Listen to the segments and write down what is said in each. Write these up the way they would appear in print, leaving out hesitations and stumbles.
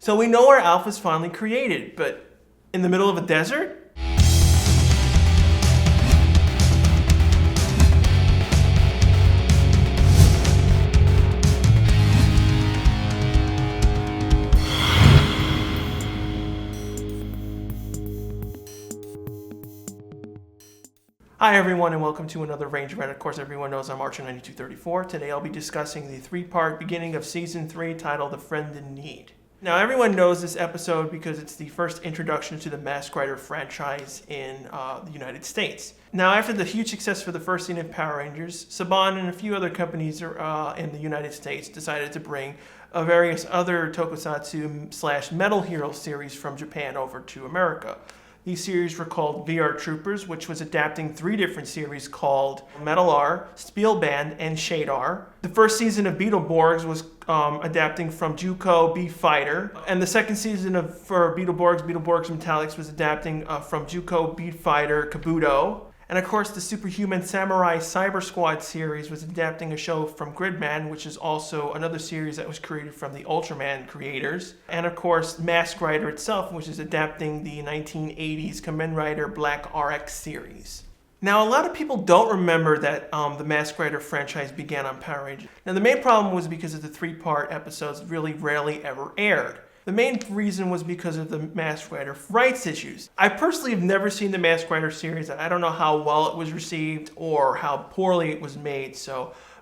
So we know our Alpha's finally created, but in the middle of a desert? Hi everyone and welcome to another Range Rant. Of course, everyone knows I'm Archer9234. Today I'll be discussing the three-part beginning of Season 3 titled A Friend in Need. Now everyone knows this episode because it's the first introduction to the Mask Rider franchise in the United States. Now after the huge success for the first season of Power Rangers, Saban and a few other companies in the United States decided to bring various other tokusatsu / metal hero series from Japan over to America. These series were called VR Troopers, which was adapting three different series called Metal R, Spielband, and Shade R. The first season of Beetleborgs was adapting from Juko B Fighter, and the second season for Beetleborgs Metallics was adapting from Juko B Fighter Kabuto. And of course, the Superhuman Samurai Cyber Squad series was adapting a show from Gridman, which is also another series that was created from the Ultraman creators. And of course, Mask Rider itself, which is adapting the 1980s Kamen Rider Black RX series. Now, a lot of people don't remember that the Mask Rider franchise began on Power Rangers. Now, the main problem was because of the three-part episodes really rarely ever aired. The main reason was because of the Mask Rider rights issues. I personally have never seen the Mask Rider series. I don't know how well it was received or how poorly it was made.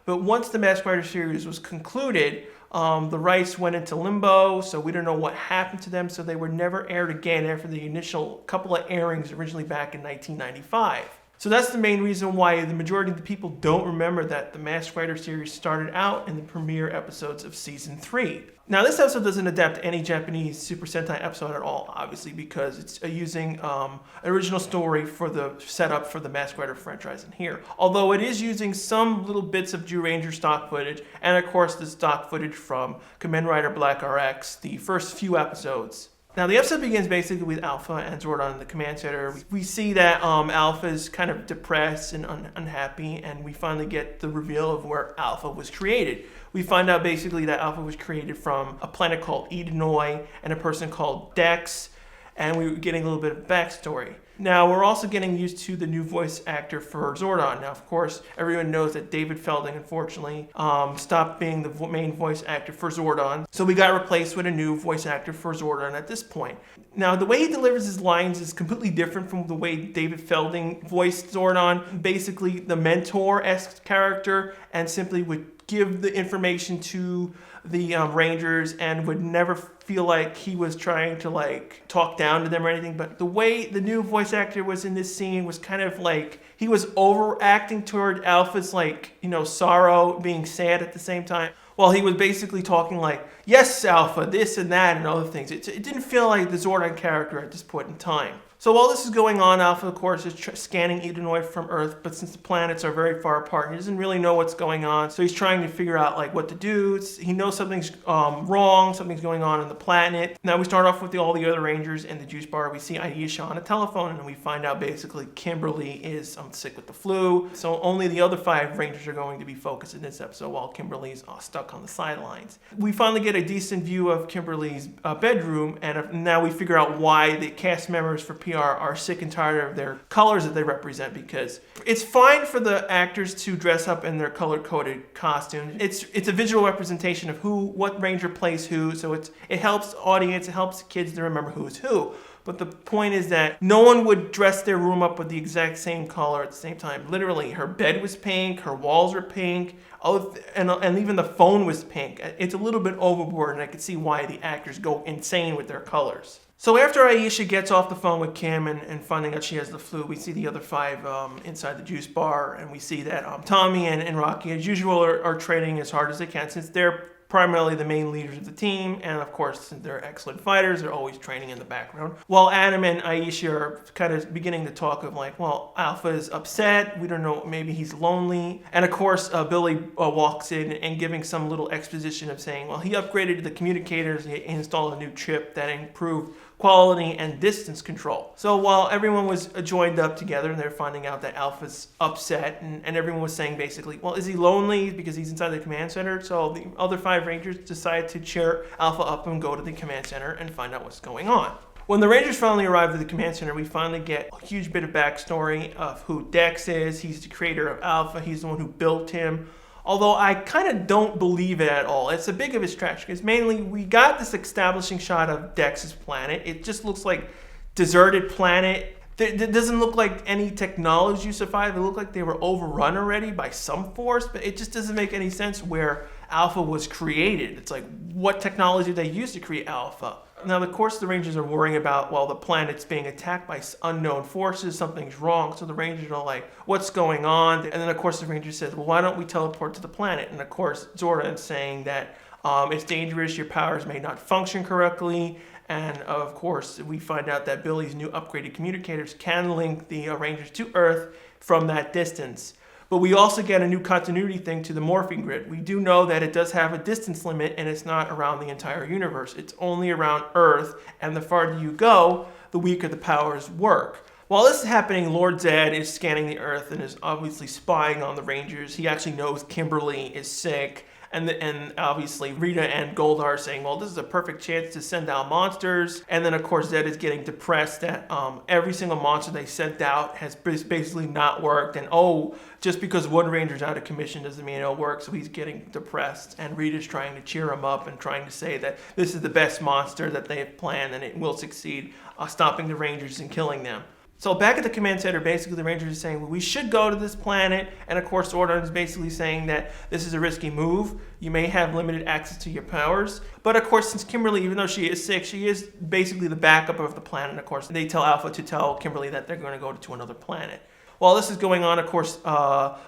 But once the Mask Rider series was concluded, the rights went into limbo, so we don't know what happened to them. So they were never aired again after the initial couple of airings originally back in 1995. So that's the main reason why the majority of the people don't remember that the Mask Rider series started out in the premiere episodes of Season 3. Now, this episode doesn't adapt any Japanese Super Sentai episode at all, obviously, because it's using original story for the setup for the Mask Rider franchise in here. Although it is using some little bits of Zyuranger stock footage, and of course the stock footage from Kamen Rider Black RX, the first few episodes. Now, the episode begins basically with Alpha and Zordon in the command center. We see that Alpha's kind of depressed and unhappy, and we finally get the reveal of where Alpha was created. We find out basically that Alpha was created from a planet called Edenoi and a person called Dex, and we're getting a little bit of backstory. Now, we're also getting used to the new voice actor for Zordon. Now, of course, everyone knows that David Felding, unfortunately, stopped being the main voice actor for Zordon. So we got replaced with a new voice actor for Zordon at this point. Now, the way he delivers his lines is completely different from the way David Felding voiced Zordon. Basically, the mentor-esque character, and simply would give the information to the Rangers and would never feel like he was trying to talk down to them or anything. But the way the new voice actor was in this scene was kind of like he was overacting toward Alpha's sorrow, being sad at the same time. While he was basically talking like, yes, Alpha, this and that and other things. It didn't feel like the Zordon character at this point in time. So while this is going on, Alpha, of course, is scanning Edenoi from Earth, but since the planets are very far apart, he doesn't really know what's going on. So he's trying to figure out what to do. He knows something's wrong, something's going on the planet. Now we start off with all the other Rangers in the juice bar. We see Aisha on a telephone, and we find out basically Kimberly is sick with the flu. So only the other 5 Rangers are going to be focused in this episode, while Kimberly's stuck on the sidelines. We finally get a decent view of Kimberly's bedroom, and now we figure out why the cast members for PR are sick and tired of their colors that they represent, because it's fine for the actors to dress up in their color-coded costumes. It's a visual representation of what Ranger plays who, so it helps the audience, it helps kids to remember who's who. But the point is that no one would dress their room up with the exact same color at the same time. Literally, her bed was pink, her walls were pink, and even the phone was pink. It's a little bit overboard, and I can see why the actors go insane with their colors. So after Aisha gets off the phone with Kim and finding out she has the flu, we see the other 5 inside the juice bar, and we see that Tommy and Rocky, as usual, are training as hard as they can, since they're primarily the main leaders of the team, and of course, since they're excellent fighters, they're always training in the background. While Adam and Aisha are kind of beginning to talk of Alpha is upset, we don't know, maybe he's lonely. And of course, Billy walks in and giving some little exposition of saying, he upgraded the communicators, he installed a new chip that improved quality and distance control. So while everyone was joined up together and they're finding out that Alpha's upset, and everyone was saying basically, is he lonely because he's inside the command center? So the other 5 5 Rangers decide to cheer Alpha up and go to the command center and find out what's going on. When the Rangers finally arrive at the command center, we finally get a huge bit of backstory of who Dex is. He's the creator of Alpha. He's the one who built him. Although I kind of don't believe it at all. It's a big of a stretch because mainly we got this establishing shot of Dex's planet. It just looks like deserted planet. It doesn't look like any technology survived. It looked like they were overrun already by some force, but it just doesn't make any sense where Alpha was created. It's like, what technology did they use to create Alpha? Now, of course, the Rangers are worrying about, well, the planet's being attacked by unknown forces, something's wrong. So the Rangers are like, what's going on? And then, of course, the Ranger says, well, why don't we teleport to the planet? And, of course, Zora is saying that it's dangerous, your powers may not function correctly. And, of course, we find out that Billy's new upgraded communicators can link the Rangers to Earth from that distance. But we also get a new continuity thing to the morphing grid. We do know that it does have a distance limit and it's not around the entire universe. It's only around Earth, and the farther you go, the weaker the powers work. While this is happening, Lord Zed is scanning the Earth and is obviously spying on the Rangers. He actually knows Kimberly is sick. And obviously Rita and Goldar are saying, well, this is a perfect chance to send out monsters. And then, of course, Zed is getting depressed that every single monster they sent out has basically not worked. And, just because one Ranger's out of commission doesn't mean it'll work. So he's getting depressed. And Rita's trying to cheer him up and trying to say that this is the best monster that they have planned and it will succeed, stopping the Rangers and killing them. So back at the command center, basically the Rangers are saying, well, we should go to this planet. And of course, Zordon is basically saying that this is a risky move. You may have limited access to your powers. But of course, since Kimberly, even though she is sick, she is basically the backup of the planet. Of course, they tell Alpha to tell Kimberly that they're going to go to another planet. While this is going on, of course,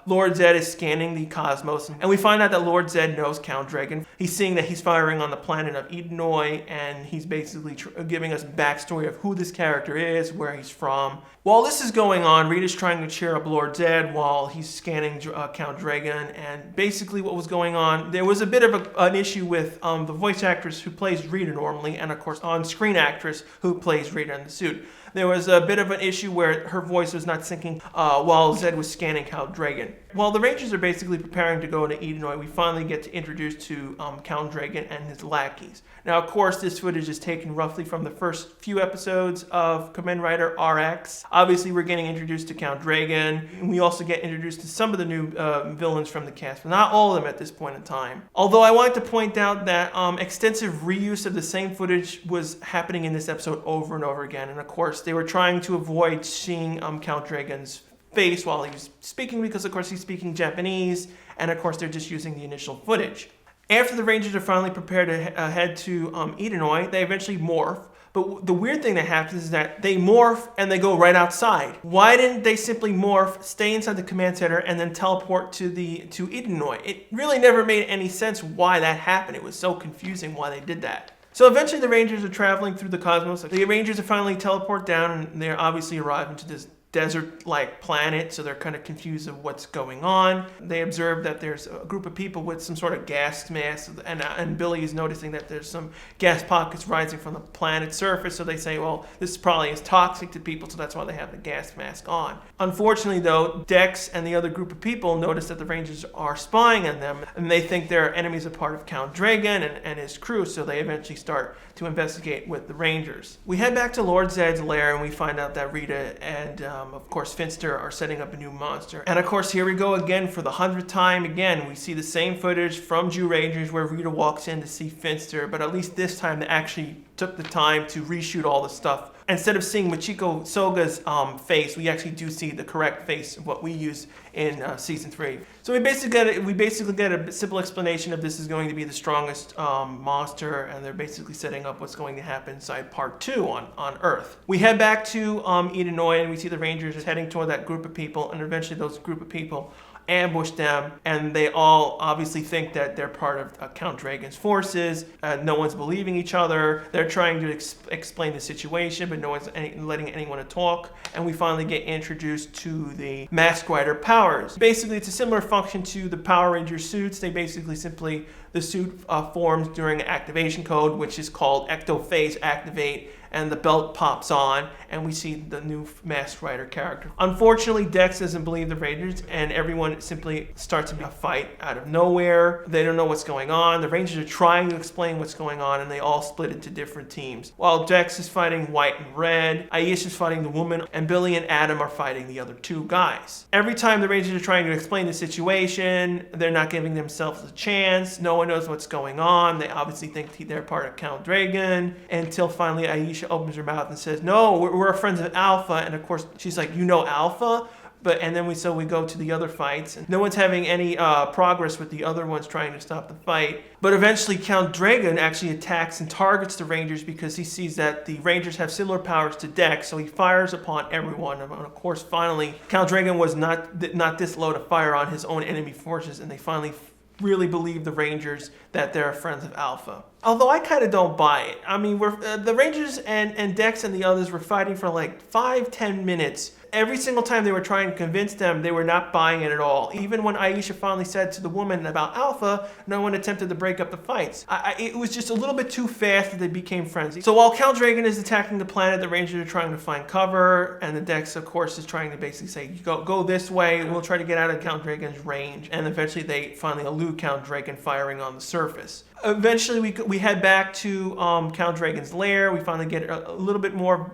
Lord Zed is scanning the cosmos, and we find out that Lord Zed knows Count Dragon. He's seeing that he's firing on the planet of Edenoi, and he's basically giving us backstory of who this character is, where he's from. While this is going on, Rita's trying to cheer up Lord Zed while he's scanning Count Dragon, and basically what was going on, there was a bit of an issue with the voice actress who plays Rita normally, and of course on-screen actress who plays Rita in the suit. There was a bit of an issue where her voice was not syncing while Zed was scanning Count Dragon. While the Rangers are basically preparing to go to Edenoi, we finally get to introduce to Count Dragon and his lackeys. Now, of course, this footage is taken roughly from the first few episodes of Kamen Rider RX. Obviously, we're getting introduced to Count Dragon. And we also get introduced to some of the new villains from the cast, but not all of them at this point in time. Although I wanted to point out that extensive reuse of the same footage was happening in this episode over and over again. And of course, they were trying to avoid seeing Count Dragon's face while he was speaking because, of course, he's speaking Japanese. And of course, they're just using the initial footage. After the Rangers are finally prepared to head to Edenoi, they eventually morph. But the weird thing that happens is that they morph and they go right outside. Why didn't they simply morph, stay inside the command center, and then teleport to Edenoi? It really never made any sense why that happened. It was so confusing why they did that. So eventually the Rangers are traveling through the cosmos. The Rangers are finally teleport down, and they obviously arrive into this desert-like planet, so they're kind of confused of what's going on. They observe that there's a group of people with some sort of gas mask, and Billy is noticing that there's some gas pockets rising from the planet's surface, so they say, well, this probably is toxic to people, so that's why they have the gas mask on. Unfortunately, though, Dex and the other group of people notice that the Rangers are spying on them, and they think their enemies are part of Count Dragon and his crew, so they eventually start to investigate with the Rangers. We head back to Lord Zed's lair, and we find out that Rita and of course, Finster are setting up a new monster. And of course, here we go again for the 100th time again. We see the same footage from Jew Rangers where Rita walks in to see Finster, but at least this time they actually took the time to reshoot all the stuff. Instead of seeing Machiko Soga's face, we actually do see the correct face of what we use in season 3. So we basically get a simple explanation of this is going to be the strongest monster, and they're basically setting up what's going to happen inside part 2 on Earth. We head back to Edenoi, and we see the Rangers heading toward that group of people, and eventually those group of people ambush them, and they all obviously think that they're part of Count Dragon's forces. No one's believing each other. They're trying to explain the situation, but no one's letting anyone talk. And we finally get introduced to the Mask Rider powers. Basically, it's a similar function to the Power Ranger suits. They basically simply the suit forms during activation code, which is called ectophase activate, and the belt pops on, and we see the new Masked Rider character. Unfortunately, Dex doesn't believe the Rangers, and everyone simply starts a fight out of nowhere. They don't know what's going on. The Rangers are trying to explain what's going on, and they all split into different teams. While Dex is fighting White and Red, Aisha is fighting the woman, and Billy and Adam are fighting the other two guys. Every time the Rangers are trying to explain the situation, they're not giving themselves a chance. No one knows what's going on. They obviously think they're part of Count Dragon, until finally Aisha opens her mouth and says, no, we're friends of Alpha. And of course she's like, you know Alpha? And then we go to the other fights, and no one's having any progress with the other ones trying to stop the fight. But eventually Count Dragon actually attacks and targets the Rangers because he sees that the Rangers have similar powers to Dex, so he fires upon everyone. And of course, finally, Count Dragon was not this low to fire on his own enemy forces, and they finally really believe the Rangers that they're friends of Alpha. Although I kind of don't buy it. I mean, the Rangers and Dex and the others were fighting for like 5-10 minutes. Every single time they were trying to convince them, they were not buying it at all. Even when Aisha finally said to the woman about Alpha, no one attempted to break up the fights. It was just a little bit too fast that they became friends. So while Count Dragon is attacking the planet, the Rangers are trying to find cover, and the Dex, of course, is trying to basically say, go this way, we'll try to get out of Count Dragon's range. And eventually they finally elude Count Dragon firing on the surface. Eventually we head back to Count Dragon's lair. We finally get a little bit more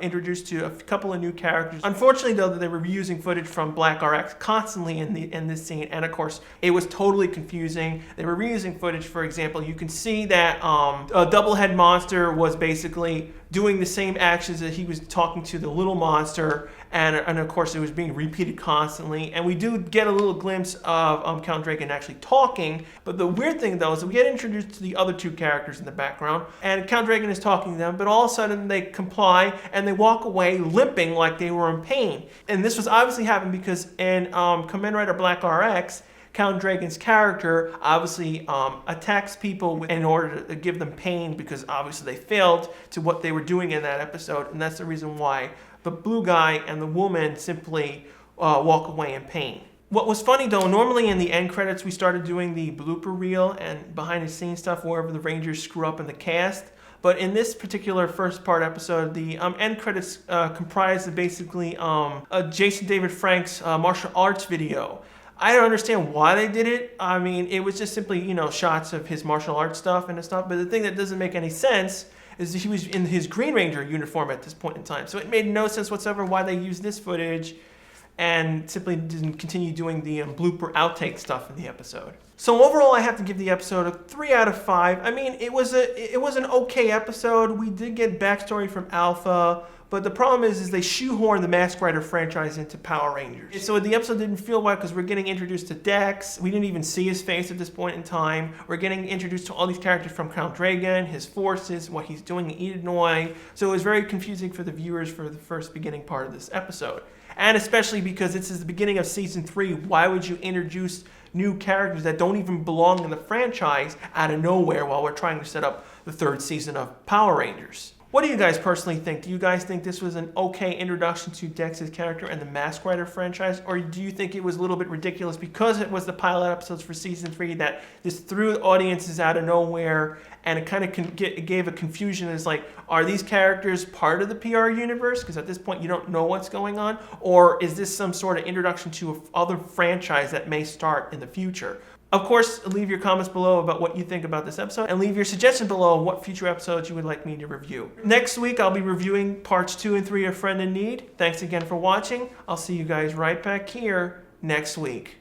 introduced to a couple of new characters. Unfortunately, though, they were reusing footage from Black RX constantly in this scene, and of course it was totally confusing. They were reusing footage. For example, you can see that a Doublehead Monster was basically doing the same actions that he was talking to the little monster, and of course it was being repeated constantly. And we do get a little glimpse of Count Dragon actually talking, but the weird thing though is that we get introduced to the other two characters in the background, and Count Dragon is talking to them, but all of a sudden they comply and they walk away limping like they were in pain. And this was obviously happened because in Kamen Rider Black RX, Count Dragon's character obviously attacks people in order to give them pain, because obviously they failed to what they were doing in that episode, and that's the reason why the blue guy and the woman simply walk away in pain. What was funny though, normally in the end credits we started doing the blooper reel and behind the scenes stuff wherever the Rangers screw up in the cast. But in this particular first part episode, the end credits comprised of basically Jason David Frank's martial arts video. I don't understand why they did it. I mean, it was just simply, shots of his martial arts stuff and stuff. But the thing that doesn't make any sense is that he was in his Green Ranger uniform at this point in time. So it made no sense whatsoever why they used this footage and simply didn't continue doing the blooper outtake stuff in the episode. So overall, I have to give the episode a 3 out of 5. I mean, it was an okay episode. We did get backstory from Alpha, but the problem is they shoehorned the Masked Rider franchise into Power Rangers. So the episode didn't feel right because we're getting introduced to Dex. We didn't even see his face at this point in time. We're getting introduced to all these characters from Count Dragon, his forces, what he's doing in Edenoi. So it was very confusing for the viewers for the first beginning part of this episode. And especially because this is the beginning of Season 3, why would you introduce new characters that don't even belong in the franchise out of nowhere while we're trying to set up the 3rd season of Power Rangers? What do you guys personally think? Do you guys think this was an okay introduction to Dex's character and the Masked Rider franchise? Or do you think it was a little bit ridiculous because it was the pilot episodes for Season 3 that this threw the audiences out of nowhere and it kind of gave a confusion? It's like, are these characters part of the PR universe? Because at this point you don't know what's going on. Or is this some sort of introduction to other franchise that may start in the future? Of course, leave your comments below about what you think about this episode, and leave your suggestion below on what future episodes you would like me to review. Next week, I'll be reviewing parts 2 and 3 of Friend in Need. Thanks again for watching. I'll see you guys right back here next week.